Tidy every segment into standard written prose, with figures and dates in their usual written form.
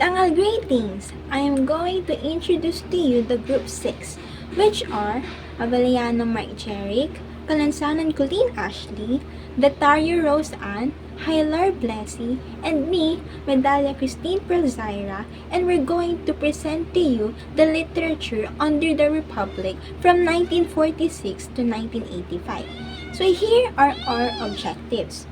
Dangal greetings! I am going to introduce to you the Group 6, which are Avellano Mike Jeric, Kalansanan Colleen Ashley, Datario Rose Ann, Hilar Blessy, and me, Medalla Christine Perzaira, and we're going to present to you the literature under the Republic from 1946 to 1985. So here are our objectives.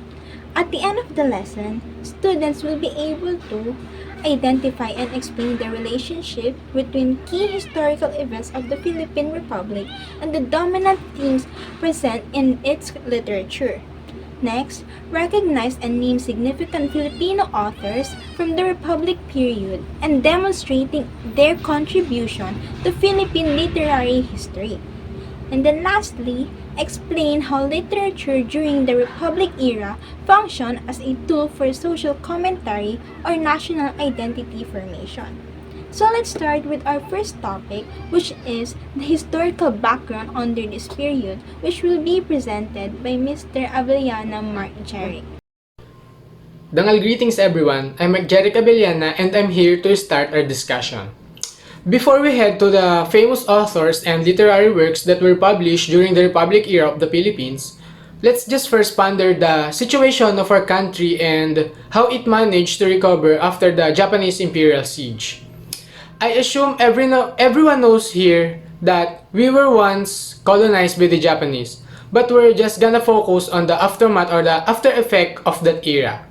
At the end of the lesson, students will be able to identify and explain the relationship between key historical events of the Philippine Republic and the dominant themes present in its literature. Next, recognize and name significant Filipino authors from the Republic period and demonstrating their contribution to Philippine literary history. And then lastly, explain how literature during the Republic era functioned as a tool for social commentary or national identity formation. So let's start with our first topic, which is the historical background under this period, which will be presented by Mr. Avellana Mark Jeric. Dangal greetings everyone, I'm Jeric Avellana and I'm here to start our discussion. Before we head to the famous authors and literary works that were published during the Republic era of the Philippines, let's just first ponder the situation of our country and how it managed to recover after the Japanese imperial siege. I assume everyone knows here that we were once colonized by the Japanese, but we're just gonna focus on the aftermath or the after effect of that era.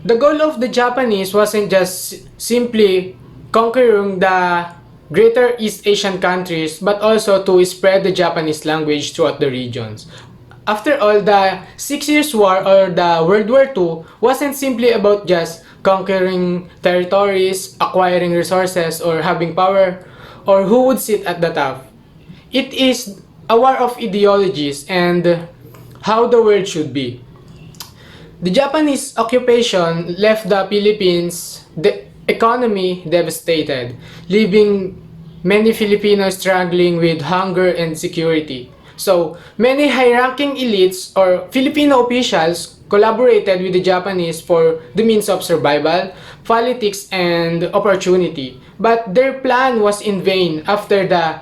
The goal of the Japanese wasn't just simply conquering the greater East Asian countries, but also to spread the Japanese language throughout the regions. After all, the 6 Years' War or the World War II wasn't simply about just conquering territories, acquiring resources, or having power, or who would sit at the top. It is a war of ideologies and how the world should be. The Japanese occupation left the Philippines the economy devastated, leaving many Filipinos struggling with hunger and security. So, many high-ranking elites or Filipino officials collaborated with the Japanese for the means of survival, politics, and opportunity. But their plan was in vain after the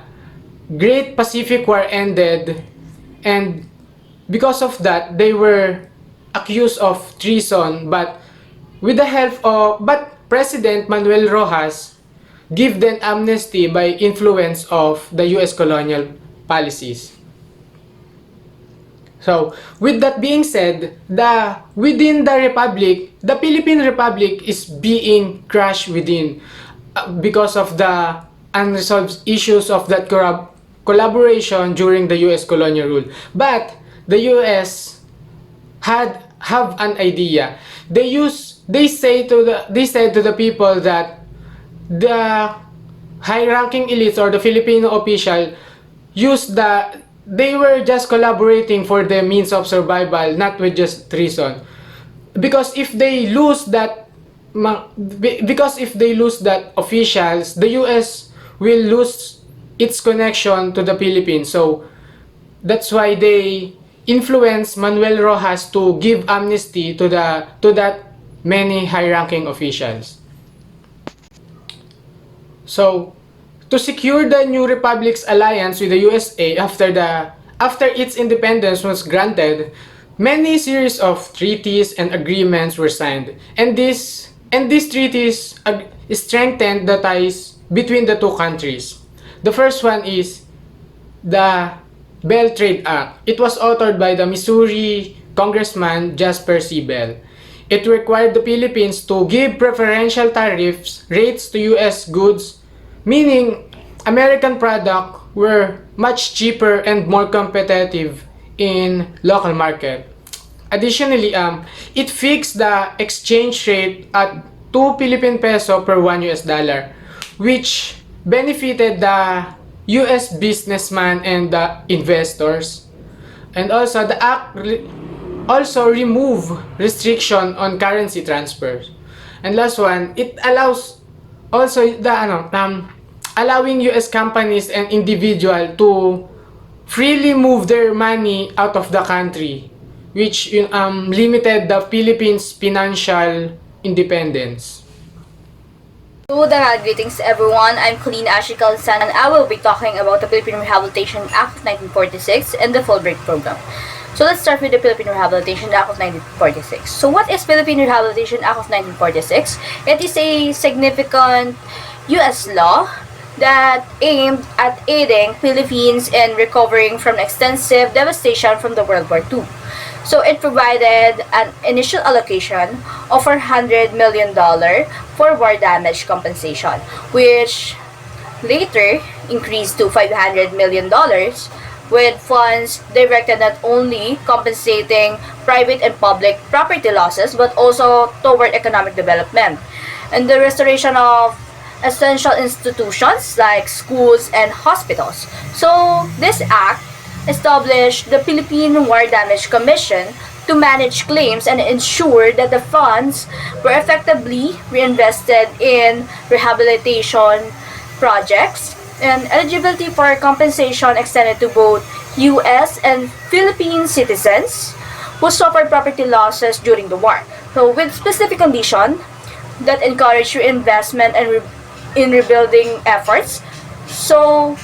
Great Pacific War ended, and because of that, they were accused of treason, but with the help of President Manuel Rojas give them amnesty by influence of the US colonial policies. So, with that being said, within the Republic, the Philippine Republic is being crushed within because of the unresolved issues of that collaboration during the US colonial rule. But the US have an idea. They said to the people that the high-ranking elites or the Filipino official they were just collaborating for the means of survival, not with just treason. Because if they lose that officials, the US will lose its connection to the Philippines. So that's why they influence Manuel Rojas to give amnesty to that many high-ranking officials. So, to secure the new republic's alliance with the USA after its independence was granted, many series of treaties and agreements were signed, and these treaties strengthened the ties between the two countries. The first one is the Bell Trade Act. It was authored by the Missouri Congressman Jasper C. Bell. It required the Philippines to give preferential tariffs rates to US goods, meaning American products were much cheaper and more competitive in local market. Additionally, it fixed the exchange rate at 2 Philippine peso per 1 US dollar, which benefited the US businessmen and the investors. And also, the act also remove restriction on currency transfers. And last one, it allows also allowing US companies and individuals to freely move their money out of the country, which limited the Philippines' financial independence. Greetings everyone. I'm Colleen Ashley Calzan and I will be talking about the Philippine Rehabilitation Act of 1946 and the Fulbright program. So let's start with the Philippine Rehabilitation Act of 1946. So what is Philippine Rehabilitation Act of 1946? It is a significant US law that aimed at aiding Philippines in recovering from extensive devastation from the World War II. So it provided an initial allocation of $400 million for war damage compensation, which later increased to $500 million, with funds directed not only compensating private and public property losses but also toward economic development and the restoration of essential institutions like schools and hospitals. So this act established the Philippine War Damage Commission to manage claims and ensure that the funds were effectively reinvested in rehabilitation projects, and eligibility for compensation extended to both U.S. and Philippine citizens who suffered property losses during the war. So with specific condition that encourage reinvestment and in rebuilding efforts. So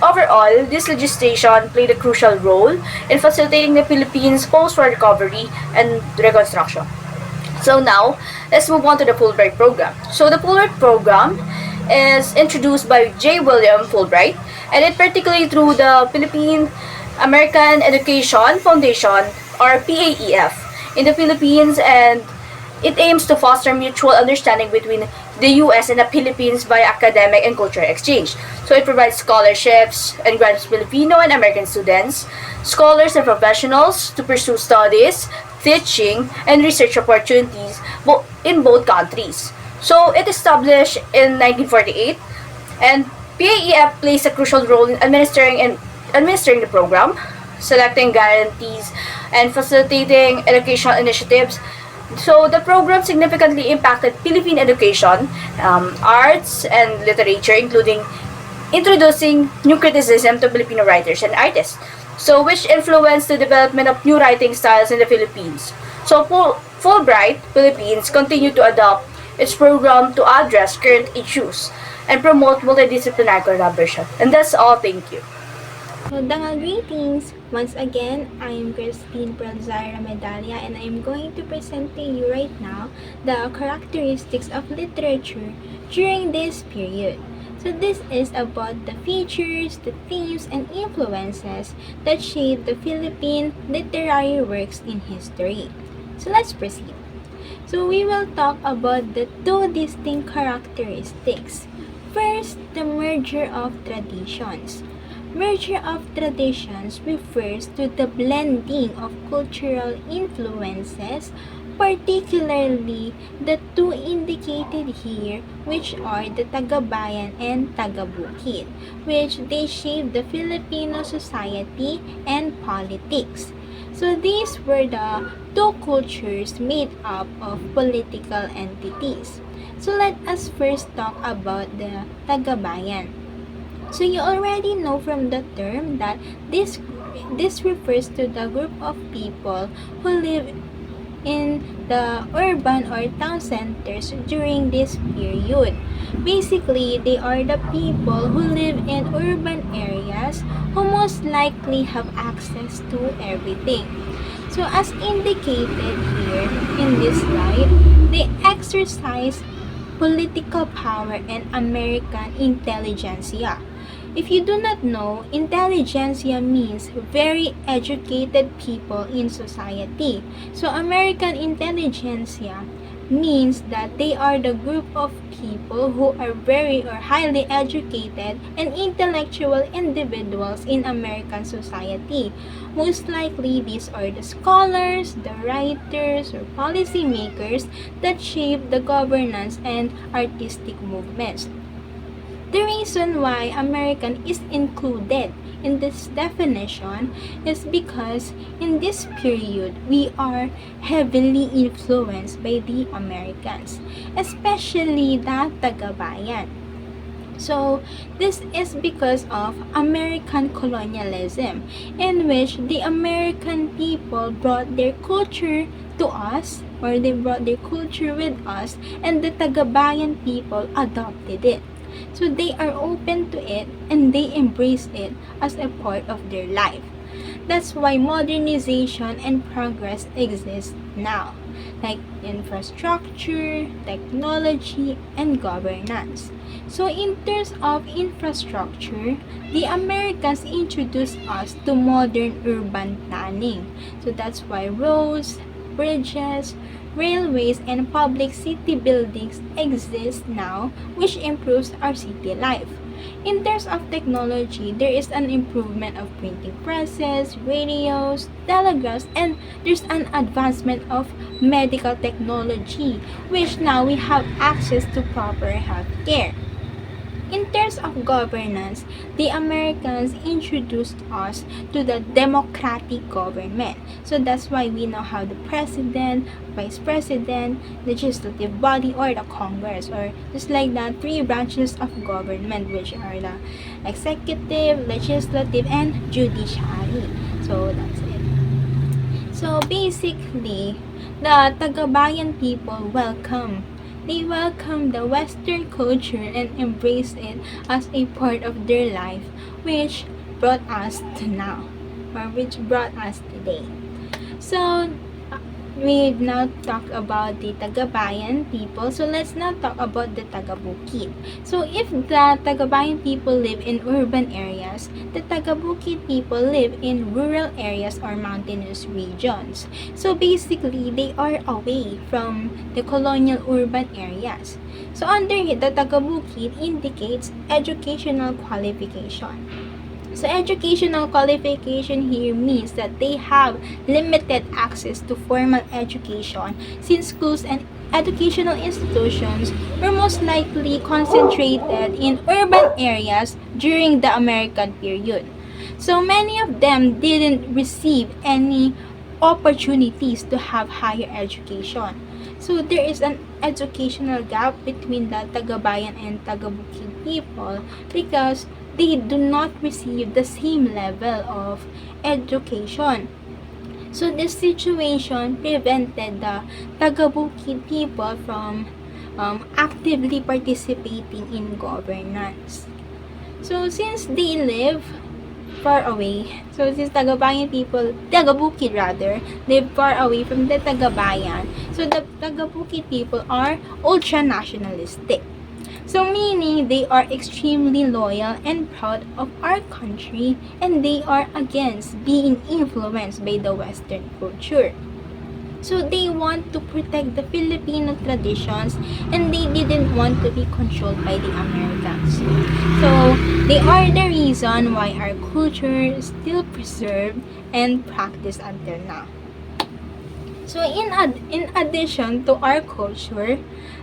overall, this legislation played a crucial role in facilitating the Philippines' post-war recovery and reconstruction. So now, let's move on to the Fulbright program. So the Fulbright program is introduced by J. William Fulbright, and it particularly through the Philippine American Education Foundation, or PAEF, in the Philippines, and it aims to foster mutual understanding between the U.S. and the Philippines via academic and cultural exchange. So it provides scholarships and grants to Filipino and American students, scholars and professionals to pursue studies, teaching, and research opportunities in both countries. So it established in 1948, and PAEF plays a crucial role in administering the program, selecting guarantees, and facilitating educational initiatives. So the program significantly impacted Philippine education, arts, and literature, including introducing new criticism to Filipino writers and artists, so which influenced the development of new writing styles in the Philippines. So Fulbright Philippines continued to adopt its program to address current issues and promote multidisciplinary collaboration. And that's all. Thank you. So, Dangal greetings! Once again, I am Christine Prelzaira Medalla, and I am going to present to you right now the characteristics of literature during this period. So this is about the features, the themes, and influences that shaped the Philippine literary works in history. So let's proceed. So we will talk about the two distinct characteristics. First, the merger of traditions. Merger of traditions refers to the blending of cultural influences, particularly the two indicated here, which are the Tagabayan and Tagabukid, which they shape the Filipino society and politics. So these were the two cultures made up of political entities. So let us first talk about the Tagabayan. So you already know from the term that this refers to the group of people who live in the urban or town centers during this period. Basically, they are the people who live in urban areas who most likely have access to everything. So as indicated here in this slide, they exercise political power and American intelligentsia. If you do not know, intelligentsia means very educated people in society. So American intelligentsia means that they are the group of people who are very or highly educated and intellectual individuals in American society. Most likely, these are the scholars, the writers, or policy makers that shape the governance and artistic movements. The reason why American is included in this definition is because in this period, we are heavily influenced by the Americans, especially the Tagabayan. So, this is because of American colonialism, in which the American people brought their culture to us, or they brought their culture with us, and the Tagabayan people adopted it. So they are open to it and they embrace it as a part of their life. That's why modernization and progress exist now, like infrastructure, technology, and governance. So in terms of infrastructure, the Americans introduced us to modern urban planning. So that's why roads, bridges, railways, and public city buildings exist now, which improves our city life. In terms of technology, there is an improvement of printing presses, radios, telegraphs, and there's an advancement of medical technology, which now we have access to proper health care. In terms of governance, the Americans introduced us to the democratic government. So that's why we now have the president, vice president, legislative body, or the Congress, or just like the three branches of government, which are the executive, legislative, and judiciary. So that's it. So basically, the Tagabayan people they welcome the Western culture and embrace it as a part of their life, which brought us to now, or which brought us today. So, we've now talked about the Tagabayan people, so let's now talk about the Tagabukid. So, if the Tagabayan people live in urban areas, the Tagabukid people live in rural areas or mountainous regions. So, basically, they are away from the colonial urban areas. So, under it, the Tagabukid indicates educational qualification. So, educational qualification here means that they have limited access to formal education since schools and educational institutions were most likely concentrated in urban areas during the American period. So, many of them didn't receive any opportunities to have higher education. So, there is an educational gap between the Tagabayan and Tagabukid people because they do not receive the same level of education. So this situation prevented the Tagabukid people from actively participating in governance. So since they live far away, so since Tagabukid rather, live far away from the Tagabayan, so the Tagabukid people are ultra-nationalistic. So meaning they are extremely loyal and proud of our country and they are against being influenced by the Western culture. So they want to protect the Filipino traditions and they didn't want to be controlled by the Americans. So they are the reason why our culture is still preserved and practiced until now. So in addition to our culture,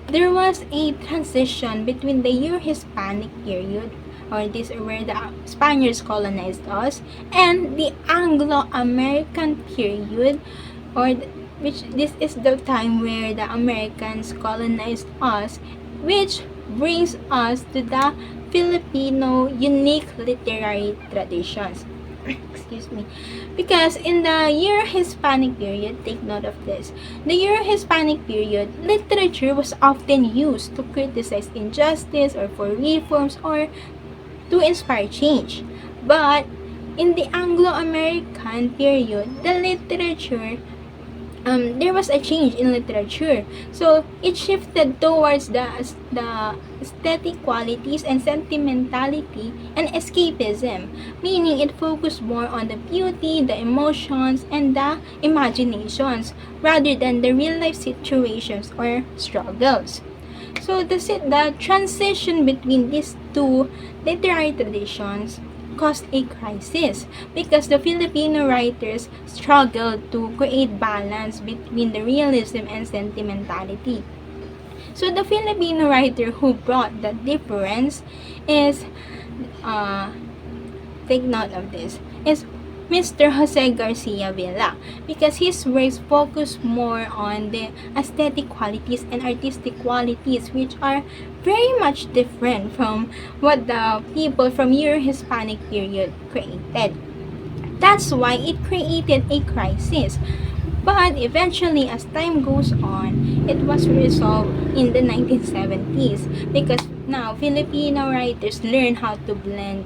there was a transition between the Euro-Hispanic period, or this is where the Spaniards colonized us, and the Anglo-American period, or which this is the time where the Americans colonized us, which brings us to the Filipino unique literary traditions. Excuse me. Because in the Euro-Hispanic period, take note of this, the Euro-Hispanic period, literature was often used to criticize injustice or for reforms or to inspire change. But in the Anglo-American period, the literature there was a change in literature. So it shifted towards the aesthetic qualities and sentimentality and escapism, meaning it focused more on the beauty, the emotions, and the imaginations rather than the real life situations or struggles. So the transition between these two literary traditions caused a crisis because the Filipino writers struggled to create balance between the realism and sentimentality. So the Filipino writer who brought that difference is, take note of this, is Mr. Jose Garcia Villa, because his works focus more on the aesthetic qualities and artistic qualities, which are very much different from what the people from Euro-Hispanic period created. That's why it created a crisis But eventually, as time goes on, it was resolved in the 1970s because now Filipino writers learn how to blend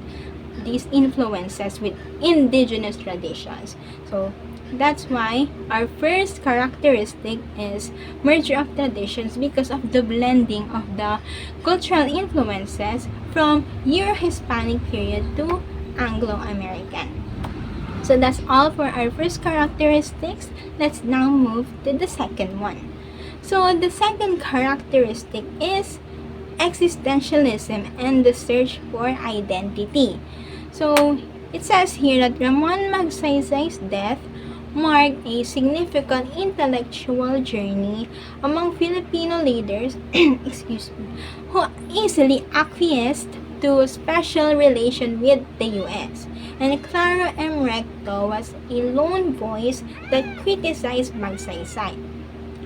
these influences with indigenous traditions. So that's why our first characteristic is merger of traditions because of the blending of the cultural influences from Euro-Hispanic period to Anglo-American. So that's all for our first characteristics. Let's now move to the second one. So the second characteristic is existentialism and the search for identity. So it says here that Ramon Magsaysay's death marked a significant intellectual journey among Filipino leaders excuse me, who easily acquiesced to special relation with the US. And Clara M. Recto was a lone voice that criticized Magsaysay.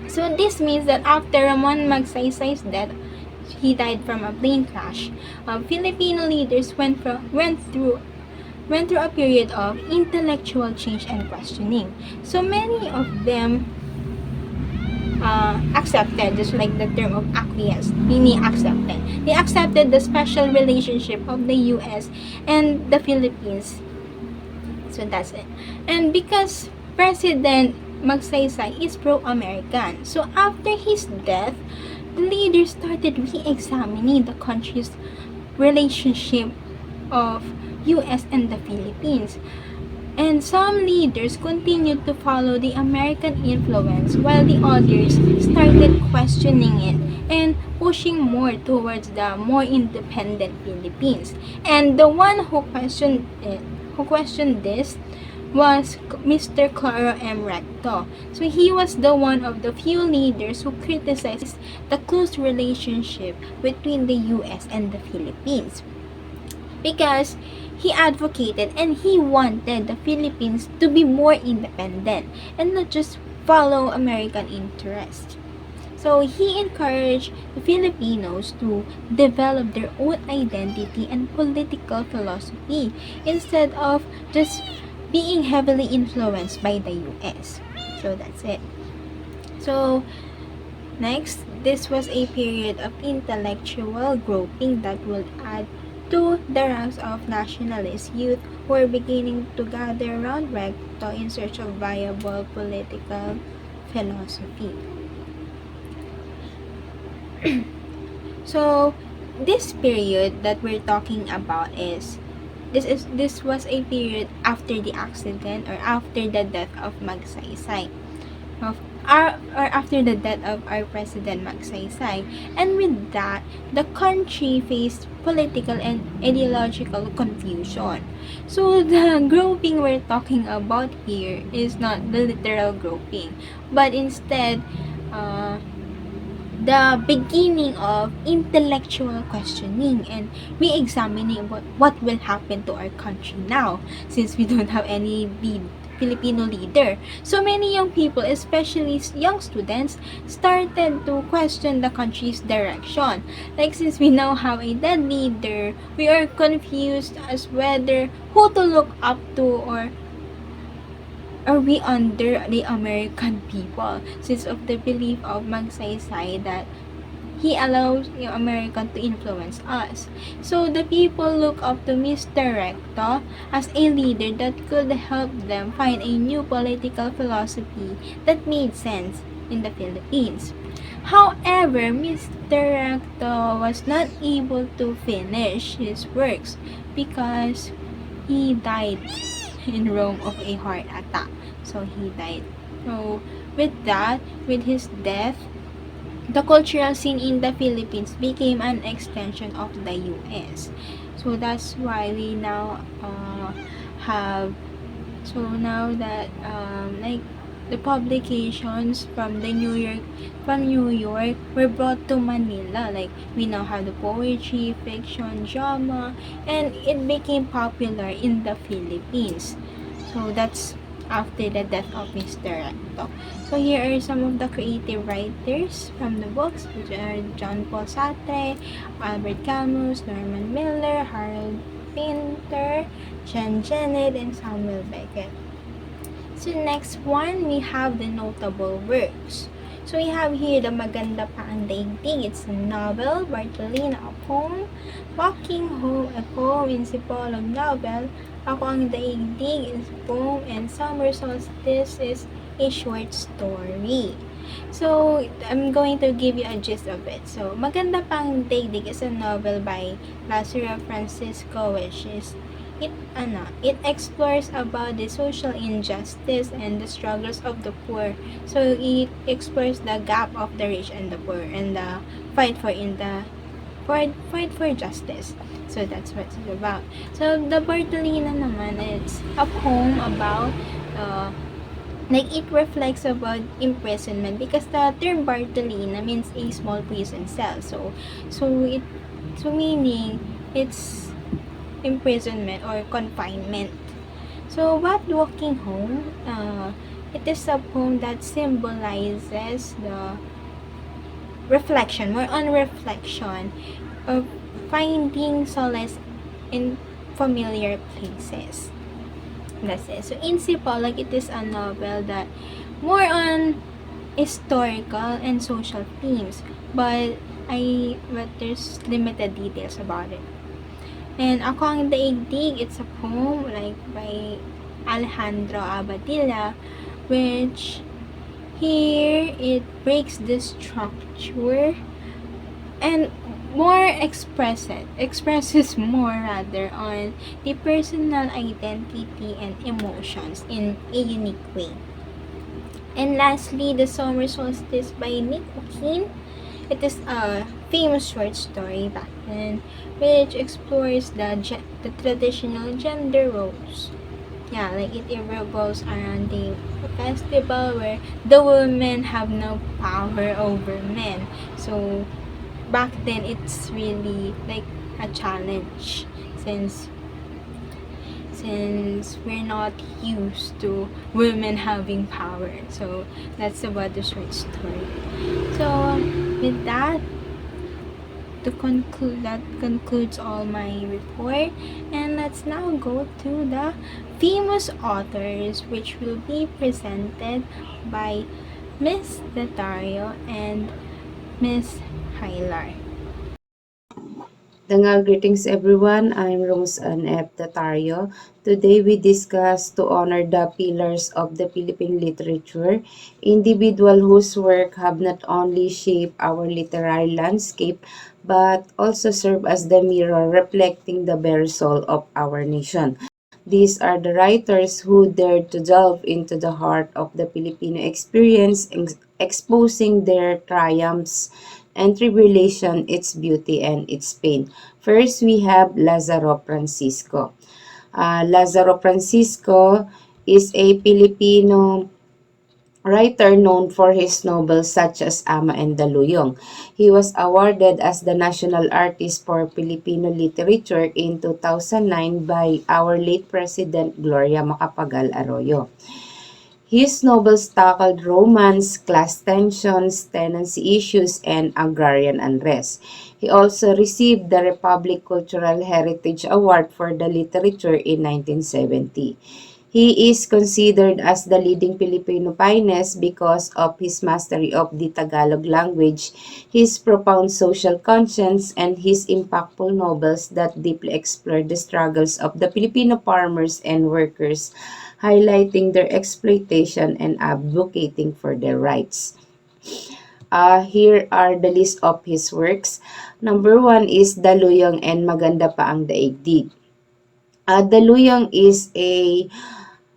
So this means that after Ramon Magsaysay's death, he died from a plane crash. Filipino leaders went through a period of intellectual change and questioning. So many of them accepted, just like the term of acquiesced, meaning accepted. They accepted the special relationship of the US and the Philippines. So that's it. And because President Magsaysay is pro-American, so after his death, the leaders started re-examining the country's relationship of US and the Philippines. And some leaders continued to follow the American influence while the others started questioning it and pushing more towards the more independent Philippines. And the one who questioned this was Mr. Clara M. Recto. So he was the one of the few leaders who criticized the close relationship between the US and the Philippines, because he advocated and he wanted the Philippines to be more independent and not just follow American interests. So he encouraged the Filipinos to develop their own identity and political philosophy instead of just being heavily influenced by the US. So that's it. So next, this was a period of intellectual groping that will add to the ranks of nationalist youth who were beginning to gather around Recto in search of viable political philosophy. So this period that we're talking about this was a period after the accident or after the death of Magsaysay, or after the death of our President Magsaysay. And with that, the country faced political and ideological confusion. So the groping we're talking about here is not the literal groping, but instead the beginning of intellectual questioning and re-examining what will happen to our country now, since we don't have any Filipino leader. So many young people, especially young students, started to question the country's direction. Like, since we now have a dead leader, we are confused as whether who to look up to, or are we under the American people, since of the belief of Magsaysay that he allows the American to influence us. So the people look up to Mr. Recto as a leader that could help them find a new political philosophy that made sense in the Philippines. However, Mr. Recto was not able to finish his works because he died in Rome of a heart attack. So he died. So with his death, the cultural scene in the Philippines became an extension of the US. So that's why we now have, so now that like the publications from New York were brought to Manila. Like, we now have the poetry, fiction, drama, and it became popular in the Philippines. So that's after the death of Mr. Recto. So here are some of the creative writers from the books, which are John Paul Sartre, Albert Camus, Norman Miller, Harold Pinter, Jean Genet, and Samuel Beckett. So next one, we have the notable works. So we have here The Maganda Pa Ang Daigdig. It's a novel, Bartolina, a poem, Walking Home, a poem, Insipolog novel, Ako Ang Daigdig is a poem, and Summer Solstice is a short story. So, I'm going to give you a gist of it. So, Maganda Pang Daigdig is a novel by Lazaro Francisco, which is it explores about the social injustice and the struggles of the poor. So it explores the gap of the rich and the poor and the fight for justice. So that's what it's about. So the Bartolina naman, it's a poem about like it reflects about imprisonment, because the term Bartolina means a small prison cell. So meaning it's imprisonment or confinement. So about Walking Home, it is a poem that symbolizes the reflection, more on reflection of finding solace in familiar places. That's it. So Insipolog, it is a novel that more on historical and social themes, but there's limited details about it. And Ako Ang Daigdig, it's a poem like by Alejandro Abadilla, which here it breaks the structure and expresses more rather on the personal identity and emotions in a unique way. And lastly, The Summer Solstice by Nick O'Keefe. It is a famous short story back then, which explores the traditional gender roles. Yeah, like it revolves around the festival where the women have no power over men. So back then, it's really like a challenge since we're not used to women having power. So that's about the short story. So with that, that concludes all my report, and let's now go to the famous authors, which will be presented by Miss Detario and Miss Hilar. Dangal greetings everyone. I'm Rose Ann F. Datario. Today we discuss to honor the pillars of the Philippine literature, individual whose work have not only shaped our literary landscape but also serve as the mirror reflecting the bare soul of our nation. These are the writers who dared to delve into the heart of the Filipino experience, exposing their triumphs and tribulation, its beauty and its pain. First, we have Lazaro Francisco. Lazaro Francisco is a Filipino writer known for his novels such as Ama and Daluyong. He was awarded as the National Artist for Filipino Literature in 2009 by our late President Gloria Macapagal Arroyo. His novels tackled romance, class tensions, tenancy issues, and agrarian unrest. He also received the Republic Cultural Heritage Award for the Literature in 1970. He is considered as the leading Filipino pianist because of his mastery of the Tagalog language, his profound social conscience, and his impactful novels that deeply explore the struggles of the Filipino farmers and workers, highlighting their exploitation and advocating for their rights. Here are the list of his works. Number 1 is Daluyong and Maganda Pa Ang Daigdig. Daluyong is a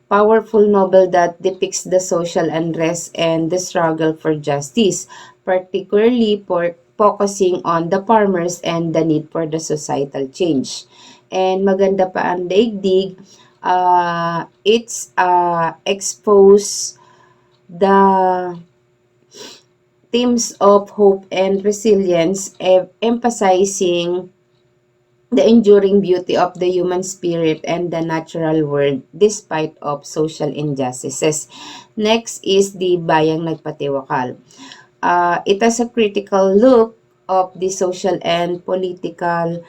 powerful novel that depicts the social unrest and the struggle for justice, particularly for focusing on the farmers and the need for the societal change. And Maganda Pa Ang Daigdig, it's expose the themes of hope and resilience, emphasizing the enduring beauty of the human spirit and the natural world despite of social injustices. Next is the Bayang Nagpatiwakal. It has a critical look of the social and political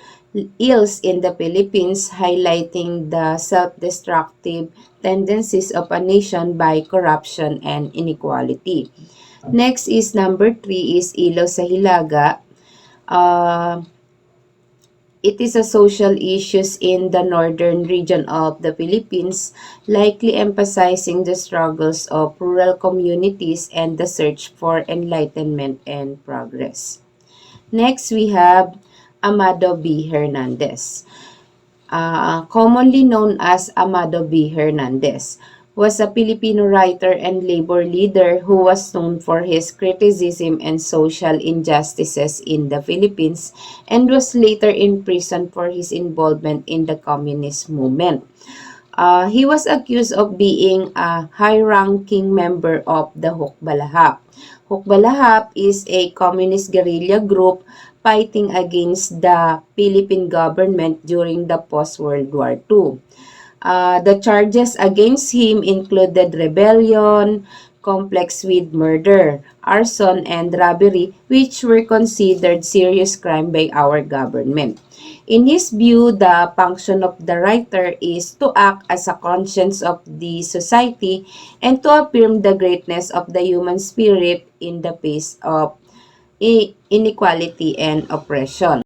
ills in the Philippines, highlighting the self-destructive tendencies of a nation by corruption and inequality. Next is number 3 is Ilaw sa Hilaga. Uh, it is a social issues in the northern region of the Philippines, likely emphasizing the struggles of rural communities and the search for enlightenment and progress. Next, we have Amado B. Hernandez. Commonly known as Amado B. Hernandez, was a Filipino writer and labor leader who was known for his criticism and social injustices in the Philippines and was later imprisoned for his involvement in the communist movement. He was accused of being a high-ranking member of the Hukbalahap. Hukbalahap is a communist guerrilla group fighting against the Philippine government during the post-World War II. The charges against him included rebellion, complex with murder, arson, and robbery, which were considered serious crime by our government. In his view, the function of the writer is to act as a conscience of the society and to affirm the greatness of the human spirit in the face of inequality and oppression.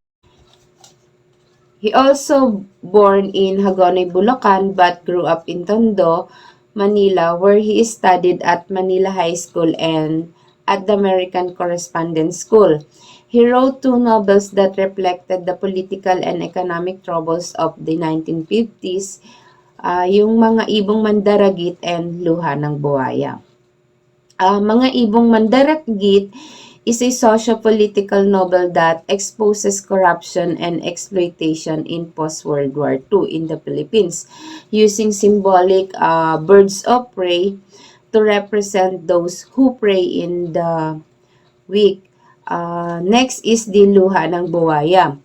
He also born in Hagonoy, Bulacan but grew up in Tondo, Manila where he studied at Manila High School and at the American Correspondence School. He wrote 2 novels that reflected the political and economic troubles of the 1950s, yung Mga Ibong Mandaragit and Luha ng Buhaya. Mga Ibong Mandaragit is a socio-political novel that exposes corruption and exploitation in post-World War II in the Philippines, using symbolic birds of prey to represent those who prey in the weak. Next is the Luha ng Buhaya.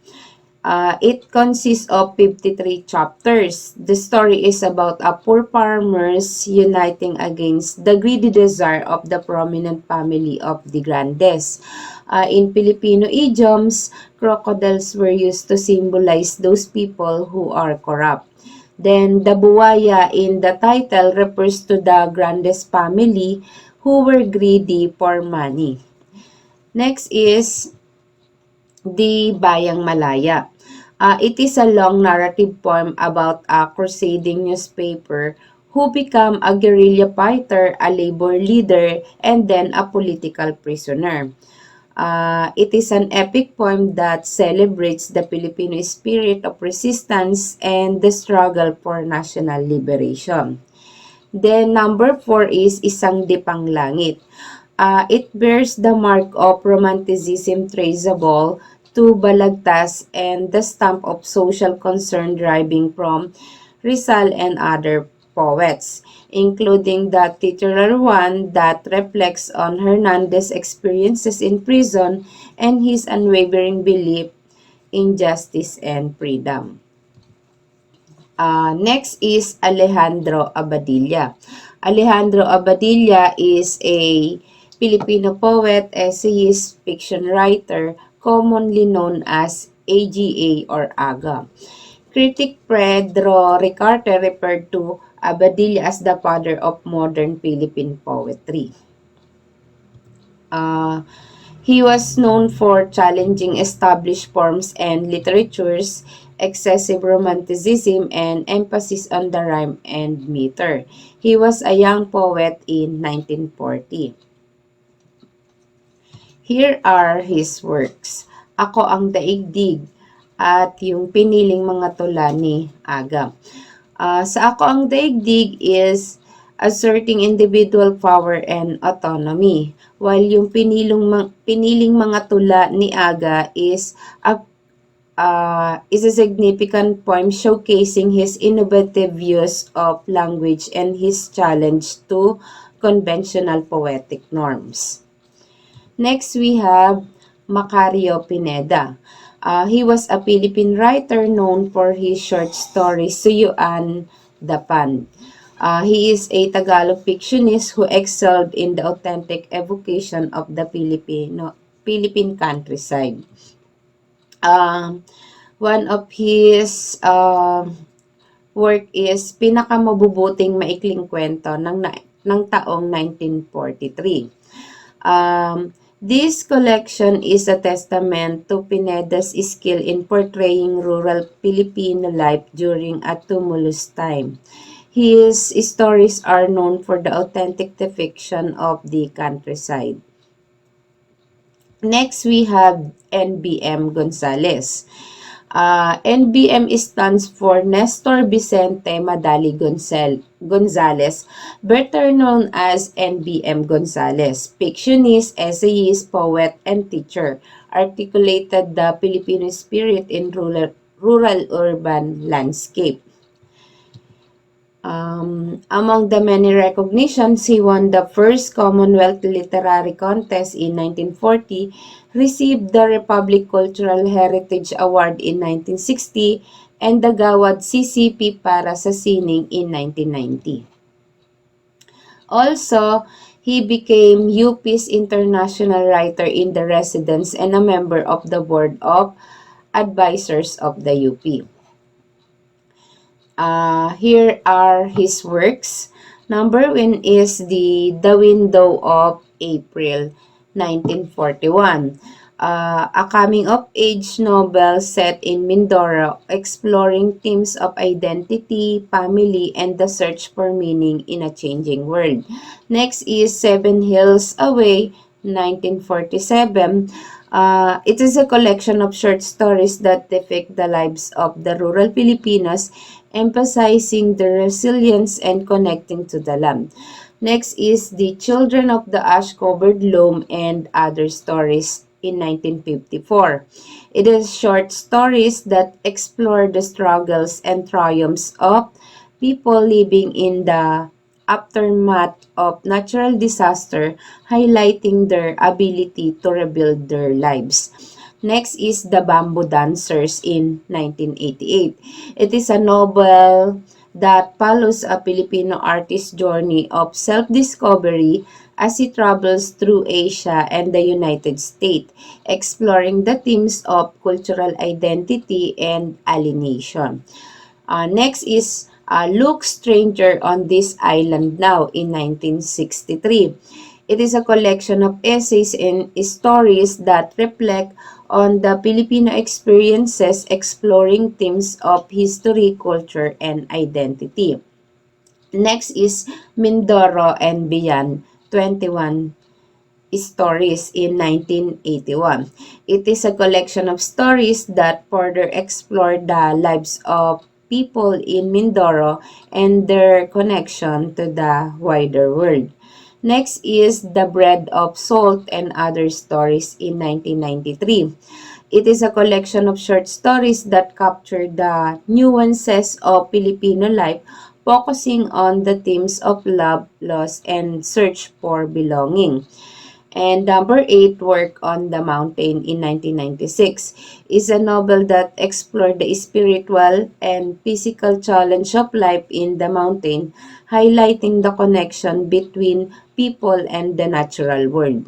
It consists of 53 chapters. The story is about a poor farmers uniting against the greedy desire of the prominent family of the Grandes. In Filipino idioms, crocodiles were used to symbolize those people who are corrupt. Then, the buwaya in the title refers to the Grandes family who were greedy for money. Next is the Bayang Malaya. It is a long narrative poem about a crusading newspaper who become a guerrilla fighter, a labor leader, and then a political prisoner. It is an epic poem that celebrates the Filipino spirit of resistance and the struggle for national liberation. Then number 4 is Isang Dipang Langit. It bears the mark of romanticism traceable to Balagtas and the stamp of social concern deriving from Rizal and other poets, including the titular one that reflects on Hernandez's experiences in prison and his unwavering belief in justice and freedom. Next is Alejandro Abadilla. Alejandro Abadilla is a Filipino poet, essayist, fiction writer, commonly known as AGA or AGA. Critic Pedro Ricarte referred to Abadilla as the father of modern Philippine poetry. He was known for challenging established forms and literatures, excessive romanticism, and emphasis on the rhyme and meter. He was a young poet in 1940. Here are his works. Ako ang Daigdig at yung Piniling Mga Tula ni Aga. Sa Ako ang Daigdig is asserting individual power and autonomy, while yung Piniling Mga Tula ni Aga is a significant poem showcasing his innovative use of language and his challenge to conventional poetic norms. Next, we have Macario Pineda. He was a Philippine writer known for his short story Suyuan Dapan. He is a Tagalog fictionist who excelled in the authentic evocation of the Philippine countryside. One of his work is Pinakamabubuting Maikling Kwento ng taong 1943. This collection is a testament to Pineda's skill in portraying rural Filipino life during a tumultuous time. His stories are known for the authentic depiction of the countryside. Next, we have NBM Gonzales. NBM stands for Nestor Vicente Madali Gonzales, better known as NBM Gonzales, fictionist, essayist, poet, and teacher, articulated the Filipino spirit in rural-urban landscape. Among the many recognitions, he won the first Commonwealth Literary Contest in 1940, received the Republic Cultural Heritage Award in 1960, and the Gawad CCP para sa Sining in 1990. Also, he became UP's International Writer in the Residence and a member of the Board of Advisors of the UP. Here are his works. Number 1 is The Window of April, 1941. A coming-of-age novel set in Mindoro, exploring themes of identity, family, and the search for meaning in a changing world. Next is Seven Hills Away, 1947. It is a collection of short stories that depict the lives of the rural Filipinos, emphasizing the resilience and connecting to the land. Next is The Children of the Ash-Covered Loam and Other Stories in 1954. It is short stories that explore the struggles and triumphs of people living in the aftermath of natural disaster, highlighting their ability to rebuild their lives. Next is The Bamboo Dancers in 1988. It is a novel that follows a Filipino artist's journey of self-discovery as he travels through Asia and the United States, exploring the themes of cultural identity and alienation. Next is Look Stranger on This Island Now in 1963. It is a collection of essays and stories that reflect on the Filipino experiences, exploring themes of history, culture, and identity. Next is Mindoro and Beyond, 21 Stories in 1981. It is a collection of stories that further explore the lives of people in Mindoro and their connection to the wider world. Next is The Bread of Salt and Other Stories in 1993. It is a collection of short stories that capture the nuances of Filipino life, focusing on the themes of love, loss, and search for belonging. And number 8, Work on the Mountain in 1996, is a novel that explored the spiritual and physical challenge of life in the mountain, highlighting the connection between people and the natural world.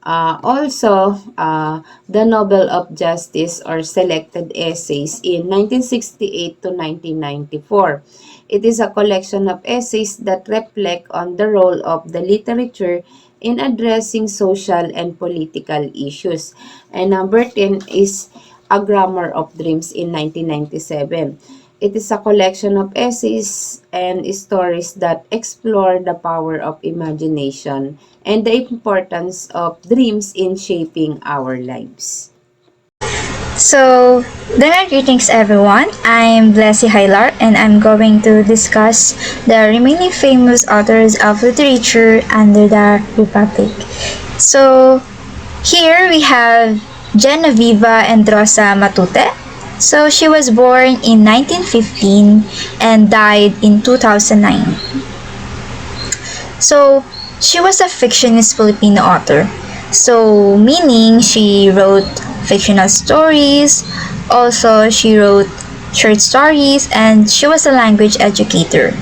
The Nobel of Justice or Selected Essays in 1968 to 1994. It is a collection of essays that reflect on the role of the literature in addressing social and political issues. And number 10 is A Grammar of Dreams in 1997. It is a collection of essays and stories that explore the power of imagination and the importance of dreams in shaping our lives. So, greetings everyone. I'm Blessy Hilar and I'm going to discuss the remaining famous authors of literature under the Republic. So, here we have Genevieve Endrosa Matute. So, she was born in 1915 and died in 2009. So, she was a fictionist Filipino author. So, meaning she wrote fictional stories, also she wrote short stories, and she was a language educator.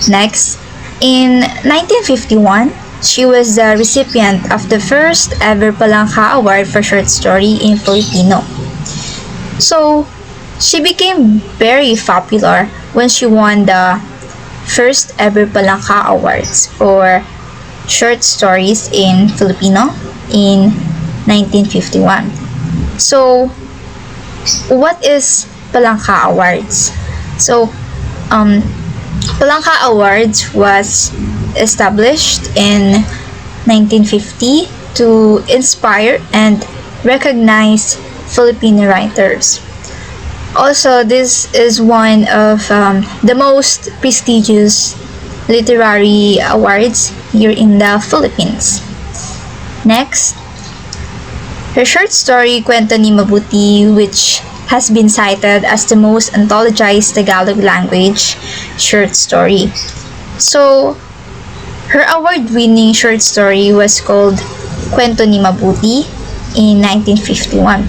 Next, in 1951, she was the recipient of the first ever Palangka Award for short story in Filipino. So, she became very popular when she won the first ever Palangka Awards for short stories in Filipino in 1951. So, what is Palangka Awards? So, Palangka Awards was established in 1950 to inspire and recognize Filipino writers. Also, this is one of the most prestigious literary awards here in the Philippines. Next, her short story Kwento ni Mabuti, which has been cited as the most anthologized Tagalog language short story. So, her award-winning short story was called Kwento ni Mabuti in 1951.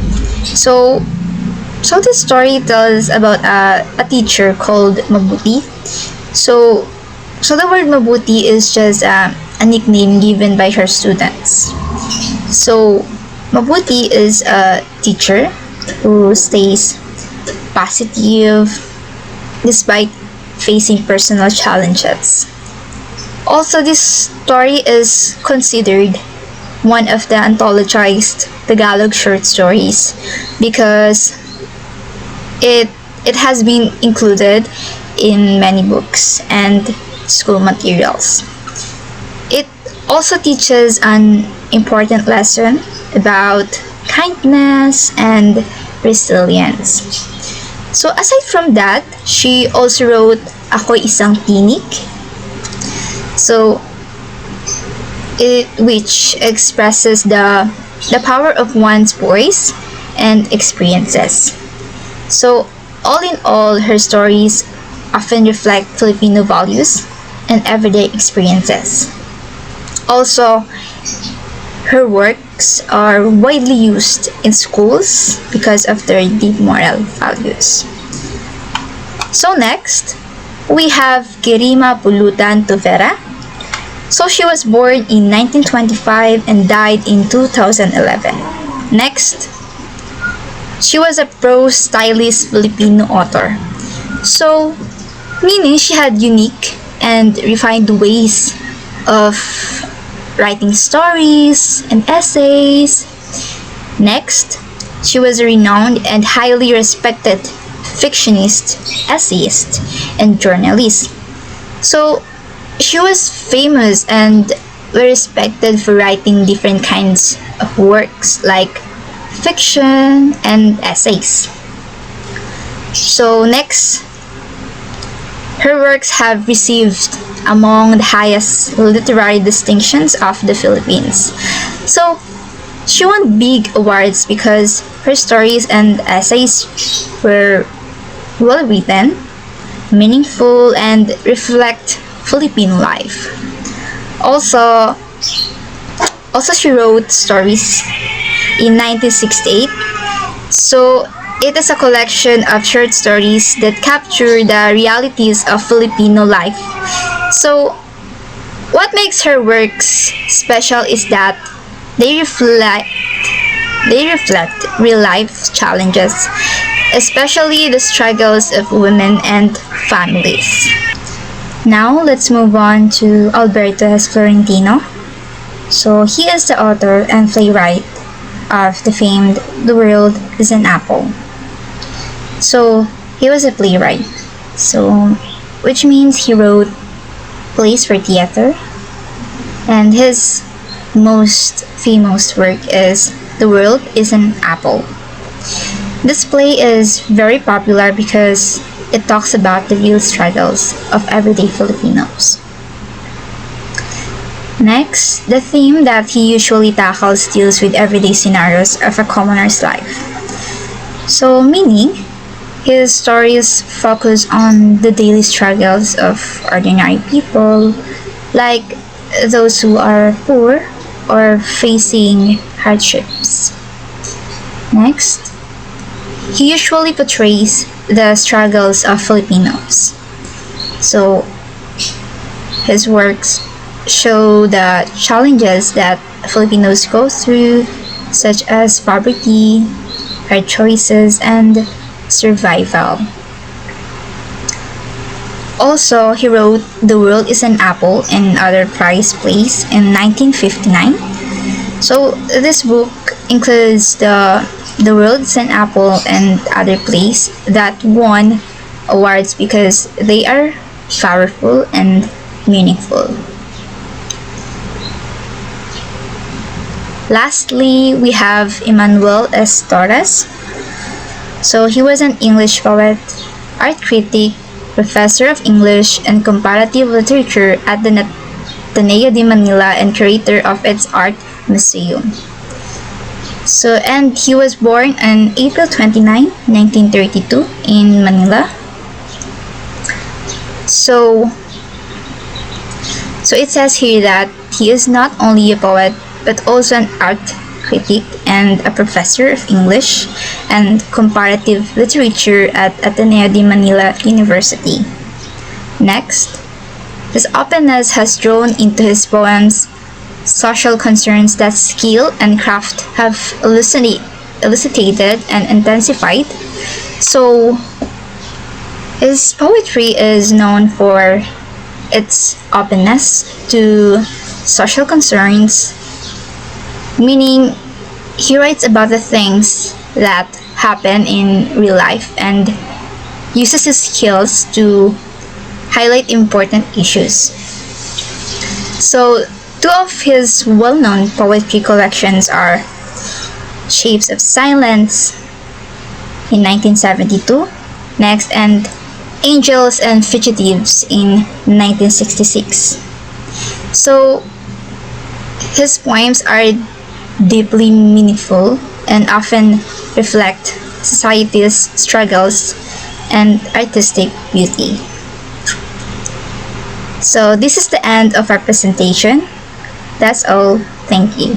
So this story tells about a teacher called Mabuti. So the word Mabuti is just a nickname given by her students. So Mabuti is a teacher who stays positive despite facing personal challenges. Also, this story is considered one of the anthologized Tagalog short stories because it has been included in many books and school materials. It also teaches an important lesson about kindness and resilience. So aside from that, she also wrote Ako'y Isang Tinik. So which expresses the power of one's voice and experiences. So all in all, her stories often reflect Filipino values and everyday experiences. Also, her works are widely used in schools because of their deep moral values. So next, we have Kirima Pulutan Tuvera. So she was born in 1925 and died in 2011. Next, she was a prose stylist Filipino author. So, meaning she had unique and refined ways of writing stories and essays. Next, she was a renowned and highly respected fictionist, essayist, and journalist. So, she was famous and very respected for writing different kinds of works like fiction and essays. So next, her works have received among the highest literary distinctions of the Philippines. So she won big awards because her stories and essays were well written, meaningful, and reflect Filipino life. Also she wrote stories in 1968. So it is a collection of short stories that capture the realities of Filipino life. So what makes her works special is that they reflect real life challenges, especially the struggles of women and families. Now, let's move on to Alberto S. Florentino. So, he is the author and playwright of the famed The World is an Apple. So, he was a playwright. So, which means he wrote plays for theater. And his most famous work is The World is an Apple. This play is very popular because it talks about the real struggles of everyday Filipinos. Next, the theme that he usually tackles deals with everyday scenarios of a commoner's life. So, meaning, his stories focus on the daily struggles of ordinary people, like those who are poor or facing hardships. Next, he usually portrays the struggles of Filipinos. So, his works show the challenges that Filipinos go through, such as poverty, hard choices, and survival. Also, he wrote The World is an Apple and Other Prize Plays in 1959. So, this book includes The World is an Apple and Other Plays that won awards because they are powerful and meaningful. Lastly, we have Emmanuel S. Torres. So he was an English poet, art critic, professor of English and comparative literature at the Ateneo de Manila and curator of its art museum. So, and he was born on April 29, 1932 in Manila. So it says here that he is not only a poet but also an art critic and a professor of English and comparative literature at Ateneo de Manila University. Next, his openness has drawn into his poems social concerns that skill and craft have elucidated and intensified. So, his poetry is known for its openness to social concerns, meaning he writes about the things that happen in real life and uses his skills to highlight important issues. So, two of his well-known poetry collections are Shapes of Silence in 1972, next, and Angels and Fugitives in 1966. So, his poems are deeply meaningful and often reflect society's struggles and artistic beauty. So, this is the end of our presentation. That's all. Thank you.